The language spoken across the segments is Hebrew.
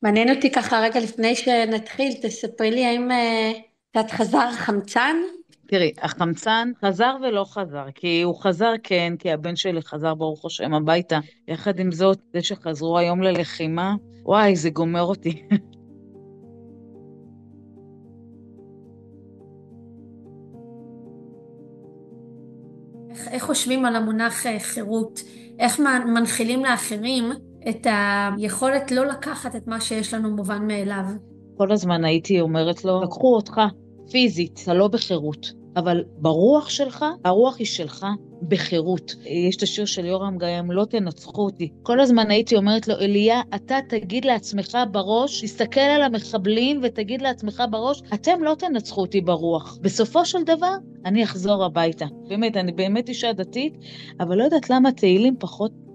מעניין אותי ככה רגע לפני שנתחיל, תספרי לי האם קצת חזר חמצן? תראי, החמצן חזר ולא חזר, כי הוא חזר כן, כי הבן שלי חזר ברוך השם הביתה. יחד עם זאת, זה שחזרו היום ללחימה, וואי, זה גומר אותי. איך חושבים על המונח חירות? איך מנחילים לאחרים את היכולת לא לקחת את מה שיש לנו מובן מאליו? כל הזמן הייתי אומרת לו, לקחו אותך פיזית, אתה לא בחירות, אבל ברוח שלך, הרוח היא שלך בחירות. יש את השיר של יורם גאם, לא תנצחו אותי. כל הזמן הייתי אומרת לו, אליה, אתה תגיד לעצמך בראש, תסתכל על המחבלים ותגיד לעצמך בראש, אתם לא תנצחו אותי ברוח. בסופו של דבר, אני אחזור הביתה. באמת, אני באמת אישה דתית, אבל לא יודעת למה תהילים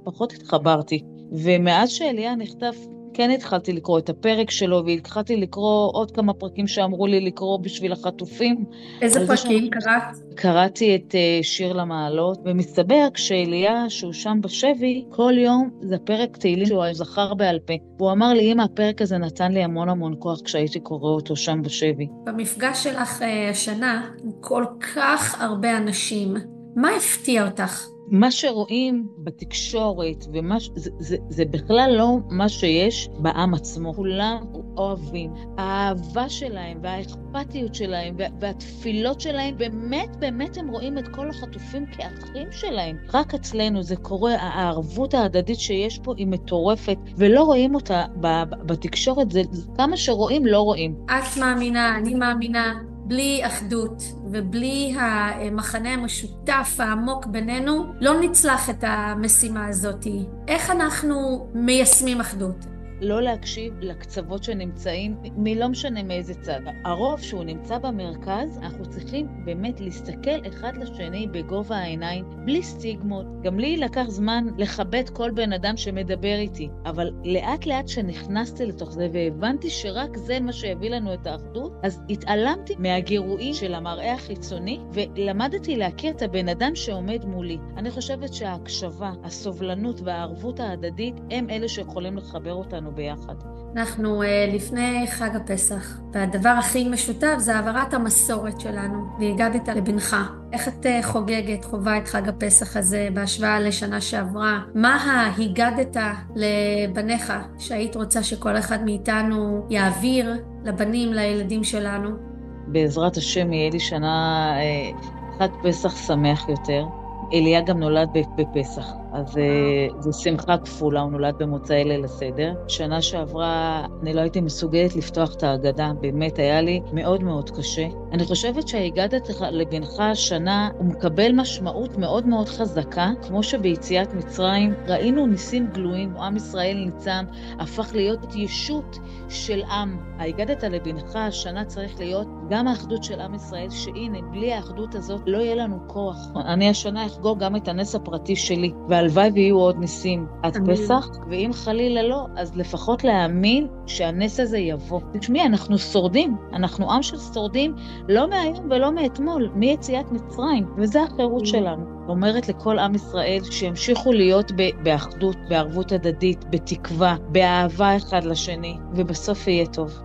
פחות התחברתי. ומאז שאליה נכתב, כן התחלתי לקרוא את הפרק שלו, והתחלתי לקרוא עוד כמה פרקים שאמרו לי לקרוא בשביל החטופים. איזה על זה פרקים קראת? קראתי את שיר למעלות, ומסתבר כשאליה, שהוא שם בשבי, כל יום זה פרק תהילים שהוא זכר בעל פה. והוא אמר לי, אמא, הפרק הזה נתן לי המון כוח כשהייתי קורא אותו שם בשבי. במפגש שלך השנה עם כל כך הרבה אנשים, מה הפתיע אותך? מה שרואים בתקשורת, זה בכלל לא מה שיש בעם עצמו. כולם אוהבים. האהבה שלהם והאכפתיות שלהם והתפילות שלהם, באמת הם רואים את כל החטופים כאחים שלהם. רק אצלנו זה קורה, הערבות ההדדית שיש פה היא מטורפת, ולא רואים אותה בתקשורת, זה כמה שרואים לא רואים. את מאמינה, אני מאמינה, בלי אחדות ובלי המחנה המשותף העמוק בינינו, לא נצלח את המשימה הזאת. איך אנחנו מיישמים אחדות? לא להקשיב לקצוות שנמצאים, מלא משנה מאיזה צד. הרוב שהוא נמצא במרכז, אנחנו צריכים באמת להסתכל אחד לשני בגובה העיניים, בלי סטיגמות. גם לי לקח זמן לכבד כל בן אדם שמדבר איתי, אבל לאט לאט שנכנסתי לתוך זה והבנתי שרק זה מה שהביא לנו את האחדות, אז התעלמתי מהגירויים של המראה החיצוני, ולמדתי להכיר את הבן אדם שעומד מולי. אני חושבת שההקשבה, הסובלנות והערבות ההדדית הם אלה שיכולים לחבר אותנו ביחד. אנחנו לפני חג הפסח, והדבר הכי משותף זה העברת המסורת שלנו, והגדת לבנך. איך את חווה את חג הפסח הזה בהשוואה לשנה שעברה? מה ההגדת לבניך שהיית רוצה שכל אחד מאיתנו יעביר לבנים, לילדים שלנו? בעזרת השם יהיה לי שנה חג פסח שמח יותר. אליה גם נולד בפסח, אז זו שמחה כפולה, הוא נולד במוצאי ליל הסדר. שנה שעברה אני לא הייתי מסוגלת לפתוח את ההגדה, באמת היה לי מאוד קשה. אני חושבת שההגדת לבנך השנה הוא מקבל משמעות מאוד חזקה, כמו שביציאת מצרים ראינו ניסים גלויים, עם ישראל ניצם, הפך להיות ישות של עם. ההגדת לבנך השנה צריך להיות גם האחדות של עם ישראל, שהנה בלי האחדות הזאת לא יהיה לנו כוח. אני השנה אחגוג גם את הנס הפרטי שלי, והלוואי ויהיו עוד ניסים עד פסח, ואם חלילה לא, אז לפחות להאמין שהנס הזה יבוא. תשמעי, אנחנו שורדים, אנחנו עם של שורדים, לא מהיום ולא מאתמול, מיציאת מצרים, וזה החירות שלנו. אומרת לכל עם ישראל שימשיכו להיות באחדות, בערבות הדדית, בתקווה, באהבה אחד לשני, ובסוף יהיה טוב.